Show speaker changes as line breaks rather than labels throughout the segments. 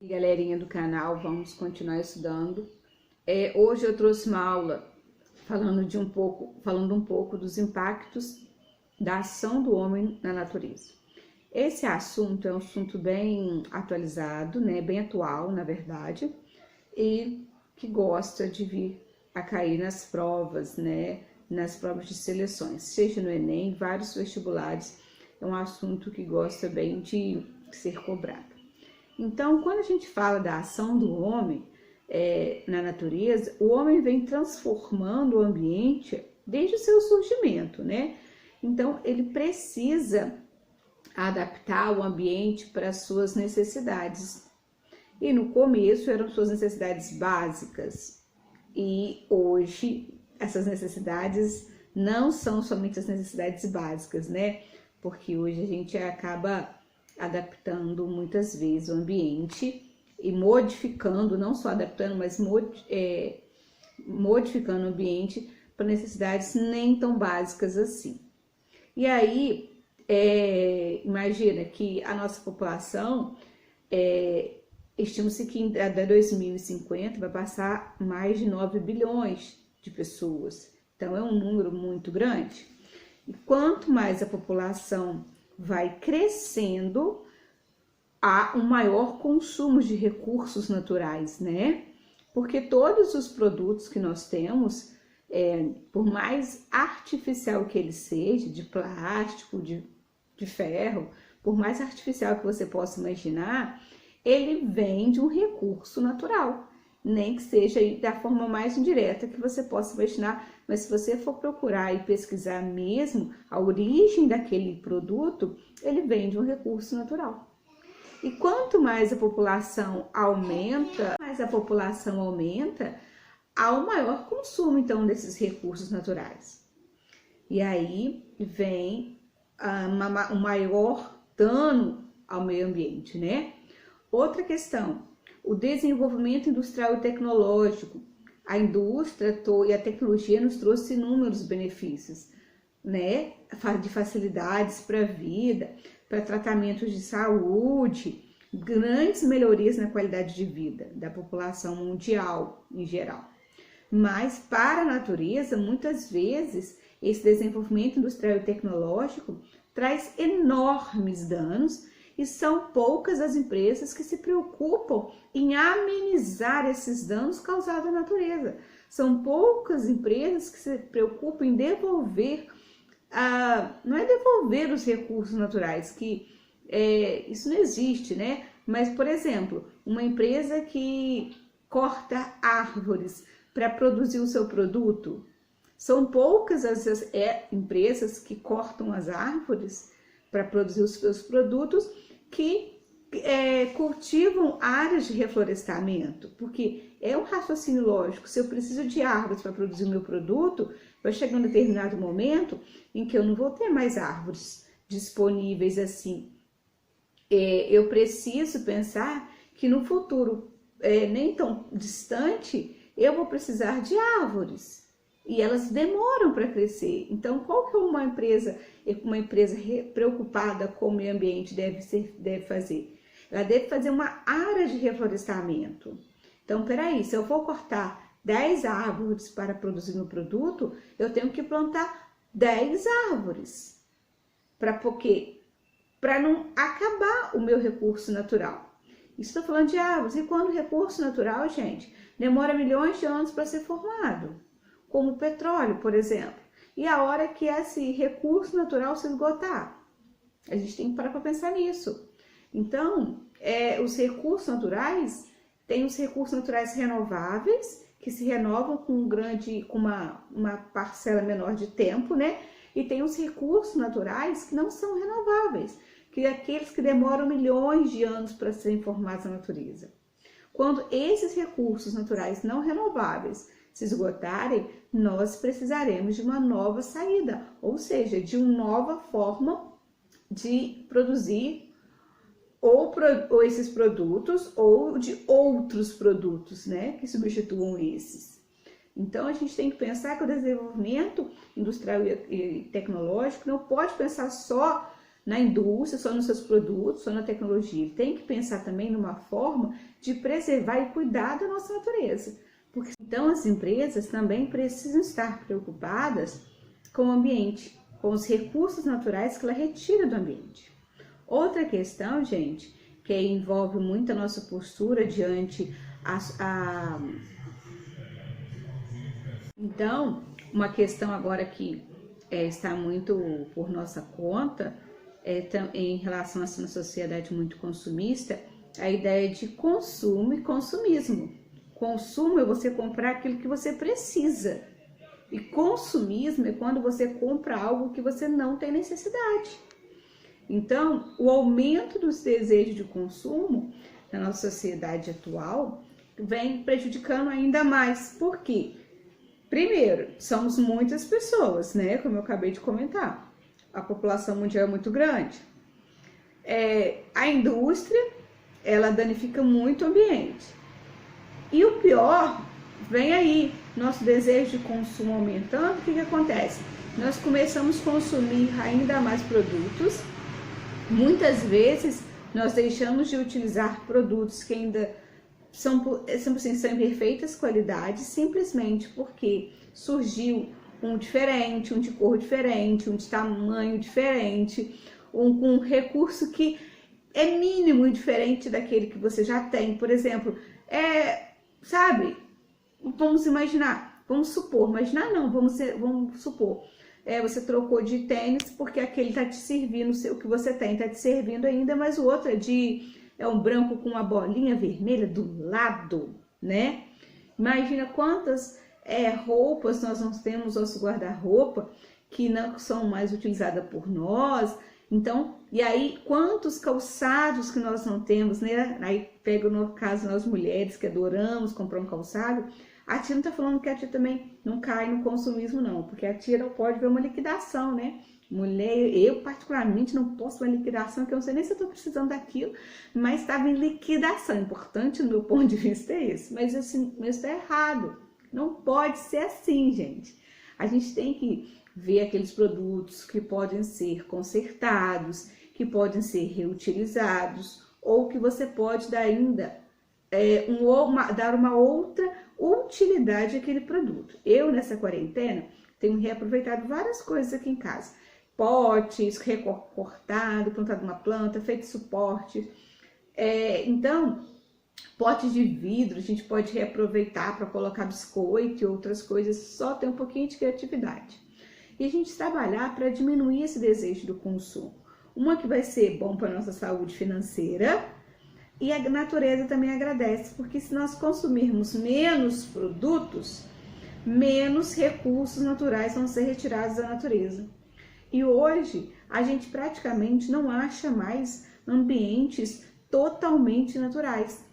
E galerinha do canal, vamos continuar estudando. Hoje eu trouxe uma aula falando um pouco dos impactos da ação do homem na natureza. Esse assunto é um assunto bem atualizado, né, bem atual, na verdade, e que gosta de vir a cair nas provas, né, nas provas de seleções, seja no Enem, vários vestibulares, é um assunto que gosta bem de ser cobrado. Então, quando a gente fala da ação do homem na natureza, o homem vem transformando o ambiente desde o seu surgimento, né? Então, ele precisa adaptar o ambiente para as suas necessidades. E no começo eram suas necessidades básicas. E hoje, essas necessidades não são somente as necessidades básicas, né? Porque hoje a gente acaba adaptando muitas vezes o ambiente e modificando, não só adaptando, mas modificando o ambiente para necessidades nem tão básicas assim. E aí, imagina que a nossa população, estima-se que até 2050 vai passar mais de 9 bilhões de pessoas. Então, é um número muito grande. E quanto mais a população vai crescendo, há um maior consumo de recursos naturais, né? Porque todos os produtos que nós temos, por mais artificial que ele seja, de plástico, de ferro, por mais artificial que você possa imaginar, ele vem de um recurso natural, nem que seja da forma mais indireta que você possa imaginar, mas se você for procurar e pesquisar mesmo a origem daquele produto, ele vem de um recurso natural. E quanto mais a população aumenta, há um maior consumo então desses recursos naturais. E aí vem um maior dano ao meio ambiente, né? Outra questão, o desenvolvimento industrial e tecnológico. A indústria e a tecnologia nos trouxe inúmeros benefícios, né? De facilidades para a vida, para tratamentos de saúde, grandes melhorias na qualidade de vida da população mundial em geral. Mas para a natureza, muitas vezes, esse desenvolvimento industrial e tecnológico traz enormes danos e são poucas as empresas que se preocupam em amenizar esses danos causados à natureza. São poucas empresas que se preocupam em devolver, não é devolver os recursos naturais, que isso não existe, né? Mas, por exemplo, uma empresa que corta árvores para produzir o seu produto, são poucas as empresas que cortam as árvores para produzir os seus produtos que cultivam áreas de reflorestamento, porque é um raciocínio lógico. Se eu preciso de árvores para produzir o meu produto, vai chegar um determinado momento em que eu não vou ter mais árvores disponíveis assim. Eu preciso pensar que no futuro nem tão distante eu vou precisar de árvores e elas demoram para crescer. Então, qual que uma empresa preocupada com o meio ambiente deve fazer? Ela deve fazer uma área de reflorestamento. Então, peraí, se eu for cortar 10 árvores para produzir meu produto, eu tenho que plantar 10 árvores. Para não acabar o meu recurso natural. Estou falando de árvores. E quando o recurso natural, gente, demora milhões de anos para ser formado, como o petróleo, por exemplo. E a hora que esse recurso natural se esgotar, a gente tem que parar para pensar nisso. Então, os recursos naturais, tem os recursos naturais renováveis, que se renovam com uma parcela menor de tempo, né? E tem os recursos naturais que não são renováveis, que é aqueles que demoram milhões de anos para serem formados na natureza. Quando esses recursos naturais não renováveis se esgotarem, nós precisaremos de uma nova saída, ou seja, de uma nova forma de produzir ou esses produtos ou de outros produtos, né, que substituam esses. Então, a gente tem que pensar que o desenvolvimento industrial e tecnológico não pode pensar só na indústria, só nos seus produtos, só na tecnologia. Ele tem que pensar também numa forma de preservar e cuidar da nossa natureza. Porque então as empresas também precisam estar preocupadas com o ambiente, com os recursos naturais que ela retira do ambiente. Outra questão, gente, que envolve muito a nossa postura diante Então, uma questão agora que está muito por nossa conta, em relação a essa sociedade muito consumista, a ideia de consumo e consumismo. Consumo é você comprar aquilo que você precisa. E consumismo é quando você compra algo que você não tem necessidade. Então, o aumento dos desejos de consumo na nossa sociedade atual vem prejudicando ainda mais. Por quê? Primeiro, somos muitas pessoas, né? Como eu acabei de comentar. A população mundial é muito grande. A indústria, ela danifica muito o ambiente. E o pior, vem aí, nosso desejo de consumo aumentando, o que acontece? Nós começamos a consumir ainda mais produtos. Muitas vezes, nós deixamos de utilizar produtos que ainda são em perfeitas qualidades, simplesmente porque surgiu um diferente, um de cor diferente, um de tamanho diferente, com um recurso que é mínimo e diferente daquele que você já tem. Por exemplo, sabe, vamos imaginar, vamos supor, vamos supor, você trocou de tênis porque aquele está te servindo, o que você tem está te servindo ainda, mas o outro é um branco com uma bolinha vermelha do lado, né? Imagina quantas roupas nós não temos no nosso guarda-roupa que não são mais utilizadas por nós. Então, e aí quantos calçados que nós não temos, né? Aí pega no caso nós mulheres que adoramos comprar um calçado. A tia não tá falando que a tia também não cai no consumismo não, porque a tia não pode ver uma liquidação, né? Mulher, eu particularmente não posso ver uma liquidação, que eu não sei nem se eu tô precisando daquilo, mas estava em liquidação. Importante no meu ponto de vista é esse, mas assim, isso tá errado. Não pode ser assim, gente. A gente tem que ver aqueles produtos que podem ser consertados, que podem ser reutilizados, ou que você pode dar ainda dar uma outra utilidade àquele produto. Eu, nessa quarentena, tenho reaproveitado várias coisas aqui em casa. Potes, recortado, plantado uma planta, feito suporte. Então, potes de vidro a gente pode reaproveitar para colocar biscoito e outras coisas, só ter um pouquinho de criatividade. E a gente trabalhar para diminuir esse desejo do consumo. Uma que vai ser bom para a nossa saúde financeira, e a natureza também agradece, porque se nós consumirmos menos produtos, menos recursos naturais vão ser retirados da natureza. E hoje a gente praticamente não acha mais ambientes totalmente naturais.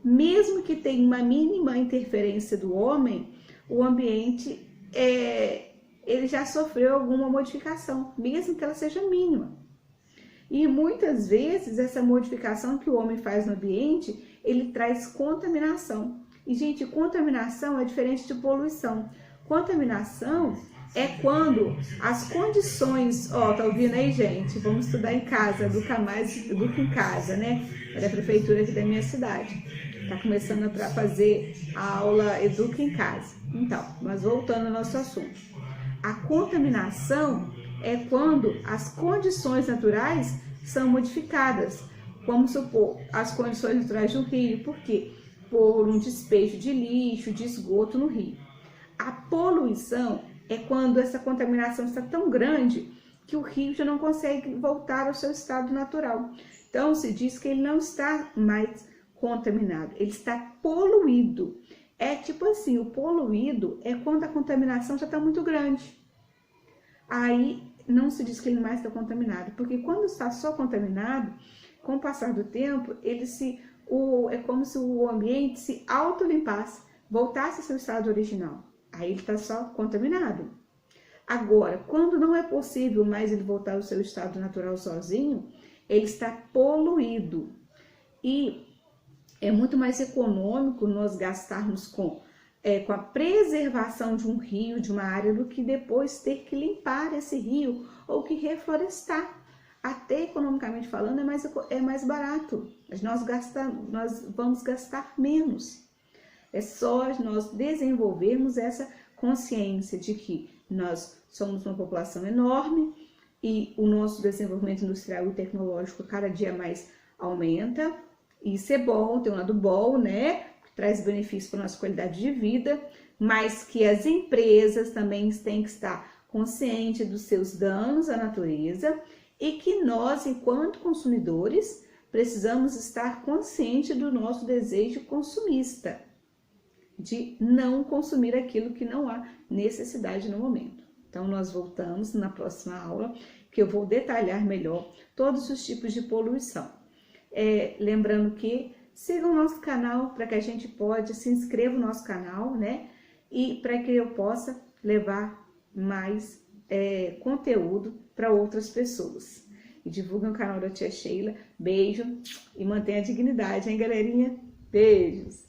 Mesmo que tenha uma mínima interferência do homem, o ambiente ele já sofreu alguma modificação, mesmo que ela seja mínima. E muitas vezes essa modificação que o homem faz no ambiente, ele traz contaminação. E, gente, contaminação é diferente de poluição. Contaminação é quando as condições... tá ouvindo aí, gente? Vamos estudar em casa, educa em casa, né? É da prefeitura aqui da minha cidade. Tá começando a fazer a aula Educa em Casa. Então, mas voltando ao nosso assunto. A contaminação é quando as condições naturais são modificadas. Vamos supor, as condições naturais do rio. Por quê? Por um despejo de lixo, de esgoto no rio. A poluição é quando essa contaminação está tão grande que o rio já não consegue voltar ao seu estado natural. Então, se diz que ele não está mais contaminado, ele está poluído. É tipo assim, o poluído é quando a contaminação já está muito grande. Aí não se diz que ele mais está contaminado, porque quando está só contaminado, com o passar do tempo, é como se o ambiente se autolimpasse, voltasse ao seu estado original. Aí ele está só contaminado. Agora, quando não é possível mais ele voltar ao seu estado natural sozinho, ele está poluído. E é muito mais econômico nós gastarmos com a preservação de um rio, de uma área, do que depois ter que limpar esse rio ou que reflorestar. até economicamente falando, é mais barato. Nós vamos gastar menos. É só nós desenvolvermos essa consciência de que nós somos uma população enorme e o nosso desenvolvimento industrial e tecnológico cada dia mais aumenta. Isso é bom, tem um lado bom, né? Que traz benefícios para a nossa qualidade de vida, mas que as empresas também têm que estar conscientes dos seus danos à natureza e que nós, enquanto consumidores, precisamos estar conscientes do nosso desejo consumista, de não consumir aquilo que não há necessidade no momento. Então, nós voltamos na próxima aula, que eu vou detalhar melhor todos os tipos de poluição. Lembrando que sigam o nosso canal para que a gente se inscreva no nosso canal, né? E para que eu possa levar mais conteúdo para outras pessoas. E divulguem o canal da Tia Sheila. Beijo e mantenha a dignidade, hein, galerinha? Beijos!